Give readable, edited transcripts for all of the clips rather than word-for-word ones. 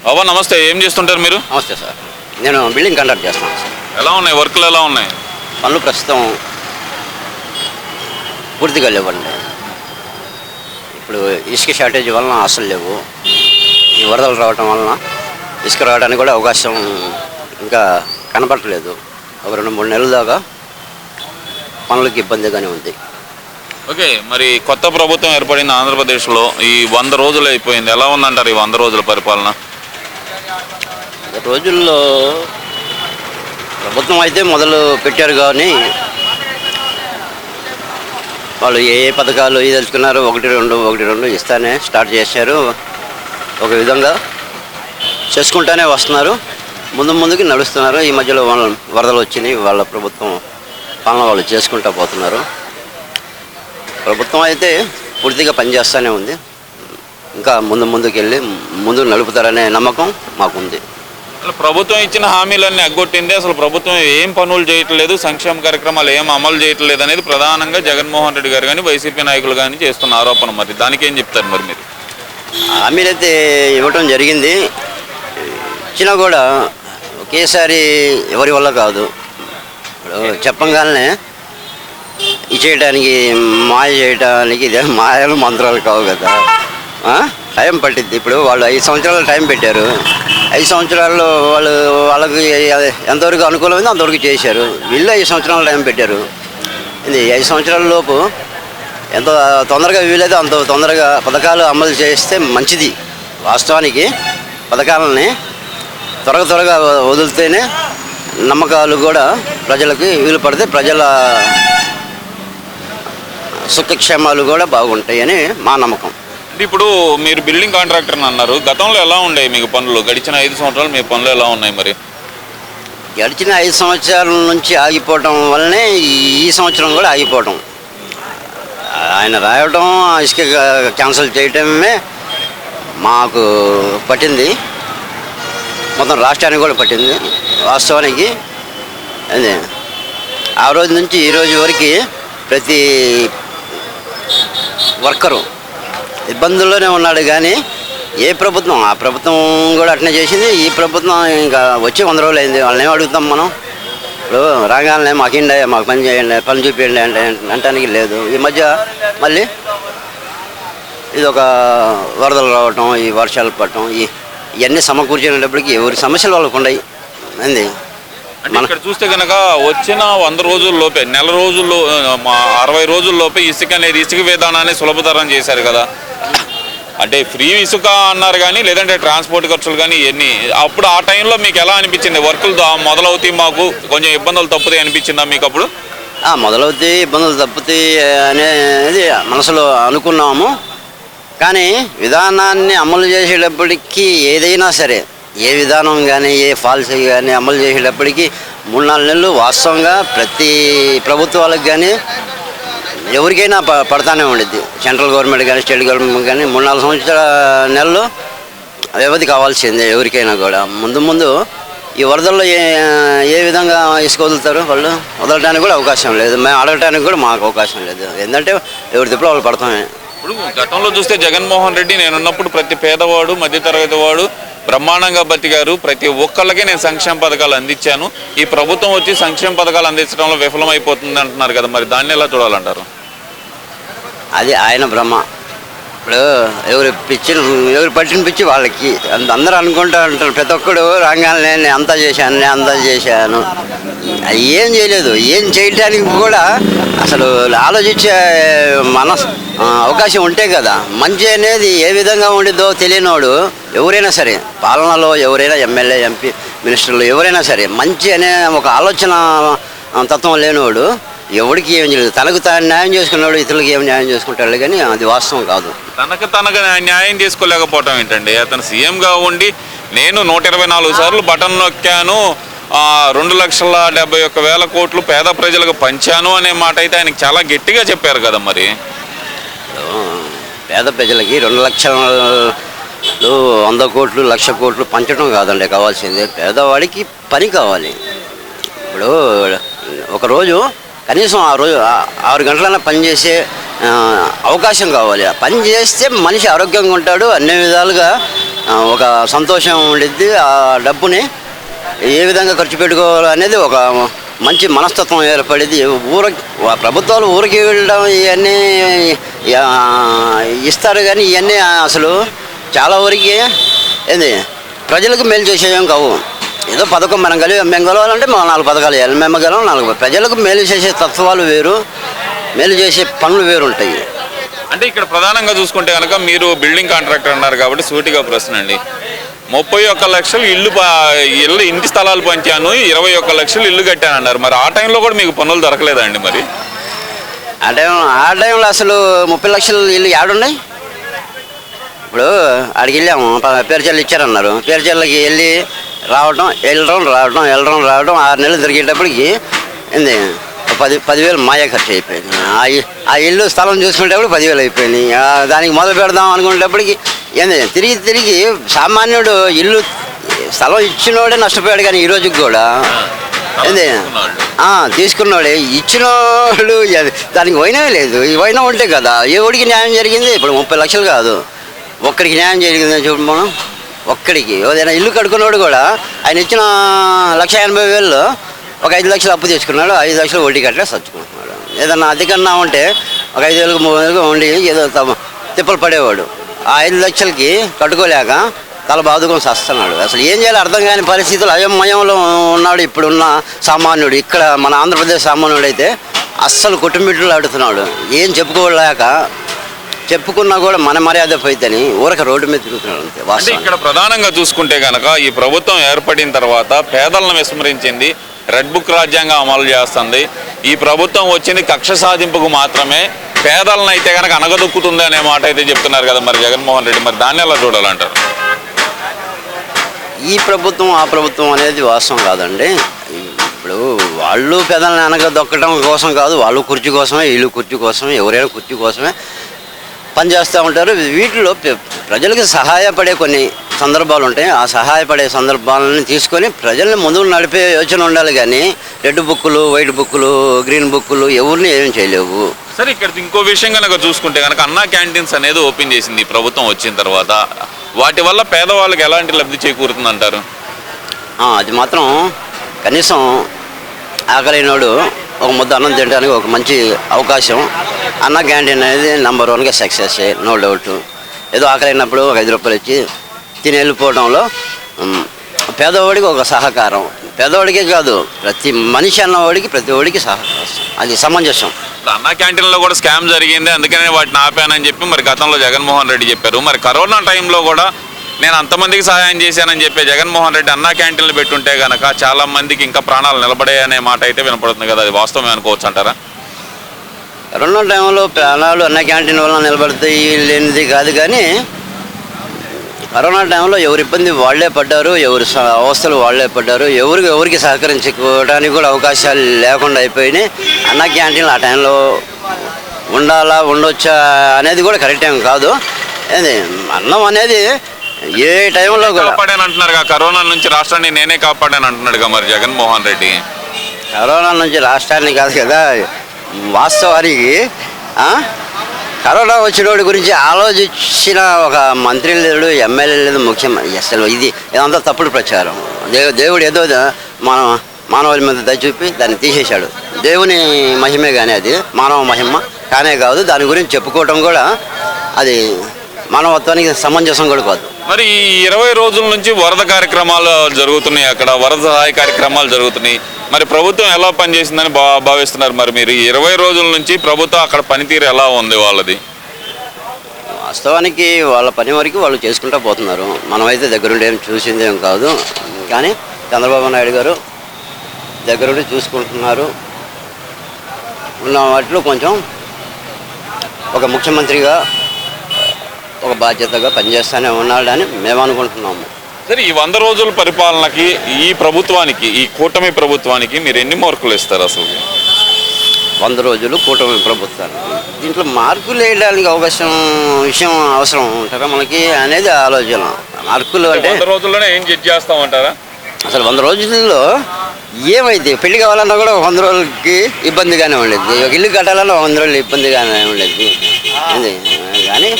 బాబా నమస్తే, ఏం చేస్తుంటారు మీరు? నమస్తే సార్, నేను బిల్డింగ్ కాంట్రాక్ట్ చేస్తాను సార్. ఎలా ఉన్నాయి వర్క్లు, ఎలా ఉన్నాయి పనులు? ప్రస్తుతం పూర్తిగా లేవండి. ఇప్పుడు ఇసుక షార్టేజ్ వలన అసలు లేవు. ఈ వరదలు రావటం వలన ఇసుక రావడానికి కూడా అవకాశం ఇంకా కనపడట్లేదు. ఒక 2-3 నెలల దాకా పనులకి ఇబ్బందిగానే ఉంది. ఓకే, మరి కొత్త ప్రభుత్వం ఏర్పడింది ఆంధ్రప్రదేశ్లో. ఈ 100 రోజులు అయిపోయింది. ఎలా ఉందంటారు ఈ 100 రోజుల పరిపాలన? రోజుల్లో ప్రభుత్వం అయితే మొదలు పెట్టారు, కానీ వాళ్ళు ఏ పథకాలు తెలుసుకున్నారు, 1-2 ఇస్తానే స్టార్ట్ చేశారు. ఒక విధంగా చేసుకుంటానే వస్తున్నారు, ముందుకి నడుస్తున్నారు. ఈ మధ్యలో వరదలు వచ్చినాయి, వాళ్ళ ప్రభుత్వం పాలన వాళ్ళు చేసుకుంటూ పోతున్నారు. ప్రభుత్వం అయితే పూర్తిగా పనిచేస్తూనే ఉంది. ఇంకా ముందుకు వెళ్ళి ముందుకు నడుపుతారనే నమ్మకం మాకుంది. ప్రభుత్వం ఇచ్చిన హామీలన్నీ అగ్గొట్టింది. అసలు ప్రభుత్వం ఏం పనులు చేయట్లేదు, సంక్షేమ కార్యక్రమాలు ఏం అమలు చేయట్లేదు అనేది ప్రధానంగా జగన్మోహన్ రెడ్డి గారు కానీ వైసీపీ నాయకులు కానీ చేస్తున్న ఆరోపణ. మరి దానికి ఏం చెప్తారు మరి మీరు? హామీలైతే ఇవ్వటం జరిగింది. ఇచ్చినా కూడా ఒకేసారి ఎవరి వల్ల కాదు. చెప్పంగానే ఇచ్చేయడానికి, మాయ చేయడానికి ఇదే మాయలు మంత్రాలు కావు కదా. టైం పట్టిద్ది. ఇప్పుడు వాళ్ళు 5 సంవత్సరాలు టైం పెట్టారు. 5 సంవత్సరాల్లో వాళ్ళకి ఎంతవరకు అనుకూలమైందో అంతవరకు చేశారు. వీళ్ళు 5 సంవత్సరాలు టైం పెట్టారు. ఇది 5 సంవత్సరాల లోపు ఎంత తొందరగా వీలైతే అంత తొందరగా పథకాలు అమలు చేస్తే మంచిది. వాస్తవానికి పథకాలని త్వరగా వదిలితేనే నమ్మకాలు కూడా ప్రజలకి వీలు పడితే ప్రజల సుఖక్షేమాలు కూడా బాగుంటాయని మా నమ్మకం. ఇప్పుడు మీరు బిల్డింగ్ కాంట్రాక్టర్ అన్నారు, గతంలో ఎలా ఉండేవి మీకు పనులు? గడిచిన 5 సంవత్సరాలు మీ పనులు ఎలా ఉన్నాయి? మరి గడిచిన 5 సంవత్సరాల నుంచి ఆగిపోవటం వల్లనే ఈ సంవత్సరం కూడా ఆగిపోవటం. ఆయన రాయటం, ఇసుక క్యాన్సిల్ చేయటమే మాకు పట్టింది, మొత్తం రాష్ట్రానికి కూడా పట్టింది. వాస్తవానికి అదే ఆ రోజు నుంచి ఈ రోజు వరకు ప్రతి వర్కరు ఇబ్బందుల్లోనే ఉన్నాడు. కానీ ఏ ప్రభుత్వం, ఆ ప్రభుత్వం కూడా అట్నే చేసింది. ఈ ప్రభుత్వం ఇంకా వచ్చి 100 రోజులు అయింది. వాళ్ళని ఏం అడుగుతాం మనం? ఇప్పుడు రాగానే మాకు పని చేయండి, పని చూపించండి అంటే అంటానికి లేదు. ఈ మధ్య మళ్ళీ ఇది ఒక వరదలు రావటం, ఈ వర్షాలు పడటం, ఇవన్నీ సమకూర్చేటప్పటికి ఎవరి సమస్యలు వాళ్ళకు ఉన్నాయి. అంది ఇక్కడ చూస్తే కనుక వచ్చిన 100 రోజుల్లోపే, నెల రోజుల్లో, 60 రోజుల్లోపే ఇసుక అనేది, ఇసుక విధానాన్ని సులభతరం చేశారు కదా. అంటే ఫ్రీ ఇసుక అన్నారు కానీ, లేదంటే ట్రాన్స్పోర్ట్ ఖర్చులు కానీ ఇవన్నీ. అప్పుడు ఆ టైంలో మీకు ఎలా అనిపించింది? వర్కులు మొదలవుతాయి, మాకు కొంచెం ఇబ్బందులు తప్పుతాయి అనిపించిందా మీకు అప్పుడు? మొదలవుతాయి, ఇబ్బందులు తప్పుతాయి అనేది మనసులో అనుకున్నాము. కానీ విధానాన్ని అమలు చేసేటప్పటికీ ఏదైనా సరే, ఏ విధానం కానీ, ఏ పాలసీ కానీ అమలు చేసేటప్పటికి 3-4 నెలలు వాస్తవంగా ప్రతి ప్రభుత్వాలకు కానీ ఎవరికైనా పడతానే ఉండేది. సెంట్రల్ గవర్నమెంట్ కానీ, స్టేట్ గవర్నమెంట్ కానీ 3-4 నెలలు వ్యవధి కావాల్సిందే ఎవరికైనా కూడా. ముందు ఈ వరదల్లో ఏ విధంగా ఇసుక వదులుతారు? వాళ్ళు వదలడానికి కూడా అవకాశం లేదు, మేము అడగటానికి కూడా మాకు అవకాశం లేదు. ఏంటంటే ఎవరి తిప్పుడు వాళ్ళు పడతామే. ఇప్పుడు గతంలో చూస్తే జగన్మోహన్ రెడ్డి నేనున్నప్పుడు ప్రతి పేదవాడు, మధ్యతరగతి వాడు బ్రహ్మాండంగా బతికారు, ప్రతి ఒక్కళ్ళకి నేను సంక్షేమ పథకాలు అందించాను. ఈ ప్రభుత్వం వచ్చి సంక్షేమ పథకాలు అందించడంలో విఫలమైపోతుంది అంటున్నారు కదా. మరి దాన్ని ఎలా చూడాలంటారు? అది ఆయన బ్రహ్మ. ఇప్పుడు ఎవరు పట్టిన పిచ్చి వాళ్ళకి అందరూ అనుకుంటూ ఉంటారు. ప్రతి ఒక్కడు రాగానే నేను అంతా చేశాను. ఏం చేయలేదు. ఏం చేయడానికి కూడా అసలు ఆలోచించే అవకాశం ఉంటే కదా. మంచి అనేది ఏ విధంగా ఉండిద్దో తెలియనివాడు ఎవరైనా సరే, పాలనలో ఎవరైనా ఎమ్మెల్యే, ఎంపీ, మినిస్టర్లు ఎవరైనా సరే, మంచి అనే ఒక ఆలోచన తత్వం లేనివాడు ఎవరికి ఏం చేయలేదు. తనకు తాను న్యాయం చేసుకున్నాడు, ఇతరులకు ఏం న్యాయం చేసుకుంటాడు. కానీ అది వాస్తవం కాదు. తనకు న్యాయం చేసుకోలేకపోవటం ఏంటండి? అతను సీఎంగా ఉండి నేను 124 సార్లు బటన్ నొక్కాను, 2,71,000 కోట్లు పేద ప్రజలకు పంచాను అనే మాట అయితే ఆయనకి చాలా గట్టిగా చెప్పారు కదా. మరి పేద ప్రజలకి 2 లక్షలు, 100 కోట్లు, 1,00,000 కోట్లు పంచడం కాదండి కావాల్సింది. పేదవాడికి పని కావాలి. ఇప్పుడు ఒకరోజు కనీసం ఆ రోజు 6 గంటలైనా పనిచేసే అవకాశం కావాలి. పని చేస్తే మనిషి ఆరోగ్యంగా ఉంటాడు, అన్ని విధాలుగా ఒక సంతోషం ఉండిద్ది. ఆ డబ్బుని ఏ విధంగా ఖర్చు పెట్టుకోవాలనేది ఒక మంచి మనస్తత్వం ఏర్పడింది. ప్రభుత్వాలు ఊరికి వెళ్ళడం ఇవన్నీ ఇస్తారు, కానీ ఇవన్నీ అసలు చాలా వరకు ఏంది ప్రజలకు మేలు చేసేయం కావు. ఏదో పథకం మేము గెలవాలంటే మనం 4 పథకాలు వేయాలి, మేము గెలవం 4. ప్రజలకు మేలు చేసే తత్వాలు వేరు, మేలు చేసే పనులు వేరు ఉంటాయి. అంటే ఇక్కడ ప్రధానంగా చూసుకుంటే కనుక మీరు బిల్డింగ్ కాంట్రాక్టర్ అన్నారు కాబట్టి సూటిగా ప్రశ్న అండి. 31 లక్షలు ఇల్లు ఇంటి స్థలాలు పంచాను, 21 లక్షలు ఇల్లు కట్టాను అన్నారు. మరి ఆ టైంలో కూడా మీకు పనులు దొరకలేదండి? మరి ఆ టైంలో అసలు 30 లక్షలు ఇల్లు ఏడున్నాయి? ఇప్పుడు ఆడికి వెళ్ళాము, పేరుచెల్లు ఇచ్చారన్నారు. పేరుచెల్లకి వెళ్ళి వెళ్ళడం 6 నెలలు తిరిగేటప్పటికి ఏంది 10,000 మాయా ఖర్చు అయిపోయింది. ఆ ఇల్లు స్థలం చూసుకునేటప్పుడు 10,000 అయిపోయింది. దానికి మొదలు పెడదాం అనుకునేటప్పటికి ఏంది తిరిగి సామాన్యుడు ఇల్లు స్థలం ఇచ్చినోడే నష్టపోయాడు. కానీ ఈ రోజుకి కూడా ఏంది తీసుకున్నాడే ఇచ్చినోడు దానికి వైనమే లేదు. ఈ వైనం ఉంటే కదా ఎవడికి న్యాయం జరిగింది. ఇప్పుడు 30 లక్షలు కాదు, ఒక్కడికి న్యాయం జరిగిందని చూడు. మనం ఒక్కడికి ఏదైనా ఇల్లు కట్టుకున్నాడు కూడా ఆయన ఇచ్చిన 1,80,000 ఒక 5 లక్షలు అప్పు తెచ్చుకున్నాడు, 5 లక్షలు వడ్డీ కట్టలే చచ్చుకుంటున్నాడు. ఏదన్నా అధికన్నా ఉంటే ఒక 5,000 3,000 ఉండి ఏదో తిప్పలు పడేవాడు. ఆ 5 లక్షలకి కట్టుకోలేక తల బాదుకొని చస్తున్నాడు. అసలు ఏం చేయాలో అర్థం కాని పరిస్థితులు అయోమయంలో ఉన్నాడు ఇప్పుడున్న సామాన్యుడు. ఇక్కడ మన ఆంధ్రప్రదేశ్ సామాన్యుడు అయితే అస్సలు కుటుంబీటులు ఆడుతున్నాడు. ఏం చెప్పుకోలేక, చెప్పుకున్నా కూడా మన మర్యాద పోయిద్దని ఊరక రోడ్డు మీద తిరుగుతున్నాడు అంతే. అంటే ఇక్కడ ప్రధానంగా చూసుకుంటే కనుక ఈ ప్రభుత్వం ఏర్పడిన తర్వాత పేదలను విస్మరించింది, రెడ్ బుక్ రాజ్యాంగం అమలు చేస్తుంది. ఈ ప్రభుత్వం వచ్చింది కక్ష సాధింపుకు మాత్రమే, పేదలను అయితే కనుక అనగదొక్కుతుంది అనే మాట అయితే చెప్తున్నారు కదా మరి జగన్మోహన్ రెడ్డి. మరి దాన్ని ఎలా చూడాలంటారు? ఈ ప్రభుత్వం ఆ ప్రభుత్వం అనేది వాస్తవం కాదండి. ఇప్పుడు వాళ్ళు పేదలను అనగదొక్కడం కోసం కాదు, వాళ్ళు కుర్చీ కోసమే, వీళ్ళు కుర్చీ కోసమే, ఎవరైనా కుర్చీ కోసమే పనిచేస్తూ ఉంటారు. వీటిలో ప్రజలకు సహాయపడే కొన్ని సందర్భాలు ఉంటాయి. ఆ సహాయపడే సందర్భాలను తీసుకొని ప్రజల్ని ముందుకు నడిపే యోచన ఉండాలి. కానీ రెడ్ బుక్కులు, వైట్ బుక్కులు, గ్రీన్ బుక్కులు ఎవరిని ఏం చేయలేవు. సరే, ఇక్కడ ఇంకో విషయం కనుక చూసుకుంటే కనుక అన్నా క్యాంటీన్స్ అనేది ఓపెన్ చేసింది ఈ ప్రభుత్వం వచ్చిన తర్వాత. వాటి వల్ల పేదవాళ్ళకి ఎలాంటి లబ్ధి చేకూరుతుంది అంటారు? అది మాత్రం కనీసం ఆకలినోడు ఒక ముద్ద అన్నం తినడానికి ఒక మంచి అవకాశం. అన్న క్యాంటీన్ అనేది నెంబర్ 1గా సక్సెస్, నో డౌట్. ఏదో ఆకలినప్పుడు ఒక 5 రూపాయలు ఇచ్చి తిని వెళ్ళిపోవడంలో పేదవాడికి ఒక సహకారం. పేదవాడికే కాదు, ప్రతి మనిషి అన్నవాడికి ప్రతి వాడికి సహకారం, అది సమంజసం. అన్నా క్యాంటీన్లో కూడా స్కామ్ జరిగింది, అందుకనే వాటిని ఆపానని చెప్పి మరి గతంలో జగన్మోహన్ రెడ్డి చెప్పారు. మరి కరోనా టైంలో కూడా నేను అంతమందికి సహాయం చేశానని చెప్పి జగన్మోహన్ రెడ్డి అన్నా క్యాంటీన్లు పెట్టుంటే కనుక చాలా మందికి ఇంకా ప్రాణాలు నిలబడాయనే మాట అయితే వినపడుతుంది కదా, అది వాస్తవమే అనుకోవచ్చు అంటారా? కరోనా టైంలో ప్రాణాలు అన్న క్యాంటీన్ వల్ల నిలబడతాయి లేనిది కాదు. కానీ కరోనా టైంలో ఎవరి ఇబ్బంది వాళ్ళే పడ్డారు, ఎవరి అవస్థలు వాళ్ళే పడ్డారు. ఎవరికి సహకరించుకోవడానికి కూడా అవకాశాలు లేకుండా అయిపోయినాయి. అన్న క్యాంటీన్లు ఆ టైంలో ఉండొచ్చా అనేది కూడా కరెక్ట్ ఏం కాదు. అన్నం అనేది ఏ టైంలో కూడా కాపాడాను అంటున్నారు. కరోనా నుంచి రాష్ట్రాన్ని నేనే కాపాడాను అంటున్నాడుగా మరి జగన్మోహన్ రెడ్డి. కరోనా నుంచి రాష్ట్రాన్ని కాదు కదా, వాస్తవానికి కరోనా వచ్చినోడి గురించి ఆలోచించిన ఒక మంత్రి లేడు, ఎమ్మెల్యే లేదు, ముఖ్యమంత్రి. అసలు ఇదంతా తప్పుడు ప్రచారం. దేవుడు ఏదో మానవుల మీద దయ చూపి దాన్ని తీసేశాడు. దేవుని మహిమే కానీ అది మానవ మహిమ కానే కాదు. దాని గురించి చెప్పుకోవటం కూడా అది మానవత్వానికి సమంజసం కూడా కాదు. మరి ఈ 20 రోజుల నుంచి వరద కార్యక్రమాలు జరుగుతున్నాయి, అక్కడ వరద సహాయ కార్యక్రమాలు జరుగుతున్నాయి. మరి ప్రభుత్వం ఎలా పనిచేసిందని భావిస్తున్నారు? మరి మీరు 20 రోజుల నుంచి ప్రభుత్వం అక్కడ పనితీరు ఎలా ఉంది వాళ్ళది? వాస్తవానికి వాళ్ళ పని వరకు వాళ్ళు చేసుకుంటూ పోతున్నారు. మనమైతే దగ్గరుండి ఏం చూసిందేం కాదు. కానీ చంద్రబాబు నాయుడు గారు దగ్గరుండి చూసుకుంటున్నారు. ఉన్న వాటిలో కొంచెం ఒక ముఖ్యమంత్రిగా ఒక బాధ్యతగా పనిచేస్తూనే ఉన్నాడని మేము అనుకుంటున్నాము. సరే, ఈ 100 రోజుల పరిపాలనకి ఈ ప్రభుత్వానికి, ఈ కూటమి ప్రభుత్వానికి మీరు ఎన్ని మార్కులు ఇస్తారు? అసలు 100 రోజులు కూటమి ప్రభుత్వానికి దీంట్లో మార్కులు వేయడానికి విషయం అవసరం ఉంటారా మనకి అనేది ఆలోచన. మార్కులు అంటే 100 రోజుల్లోనే ఏం జడ్జ్ చేస్తామంటారా? అసలు 100 రోజుల్లో ఏమైతే పెళ్లి కావాలన్నా కూడా 100 రోజులకి ఇబ్బందిగానే ఉండేది, ఒక ఇల్లు కట్టాలన్నా 100 రోజులు ఇబ్బందిగానే ఉండేది. కానీ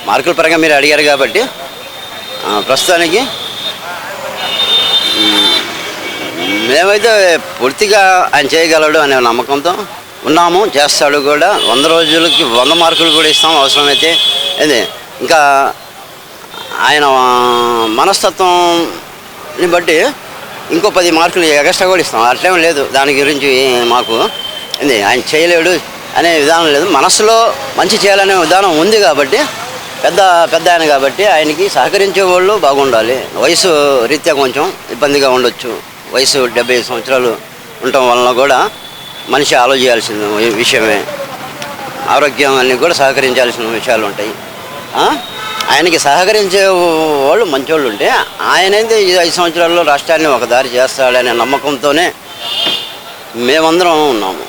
మార్కుల పరంగా మీరు అడిగారు కాబట్టి ప్రస్తుతానికి మేమైతే పూర్తిగా ఆయన చేయగలడు అనే నమ్మకంతో ఉన్నాము. చేస్తాడు కూడా. 100 రోజులకి 100 మార్కులు కూడా ఇస్తాం అవసరమైతే. అదే ఇంకా ఆయన మనస్తత్వంని బట్టి ఇంకో 10 మార్కులు ఎక్స్ట్రా కూడా ఇస్తాం. అట్లేం లేదు. దాని గురించి మాకు ఆయన చేయలేడు అనే విధానం లేదు. మనసులో మంచి చేయాలనే విధానం ఉంది కాబట్టి పెద్ద ఆయన కాబట్టి ఆయనకి సహకరించే వాళ్ళు బాగుండాలి. వయసు రీత్యా కొంచెం ఇబ్బందిగా ఉండొచ్చు. వయసు 70 సంవత్సరాలు ఉండటం వలన కూడా మనిషి ఆలోచించాల్సిన విషయమే. ఆరోగ్యం అన్నీ కూడా సహకరించాల్సిన విషయాలు ఉంటాయి. ఆయనకి సహకరించే వాళ్ళు మంచోళ్ళు ఉంటే ఆయనైతే ఈ 5 సంవత్సరాల్లో రాష్ట్రాన్ని ఒక దారి చేస్తాడనే నమ్మకంతోనే మేమందరం ఉన్నాము.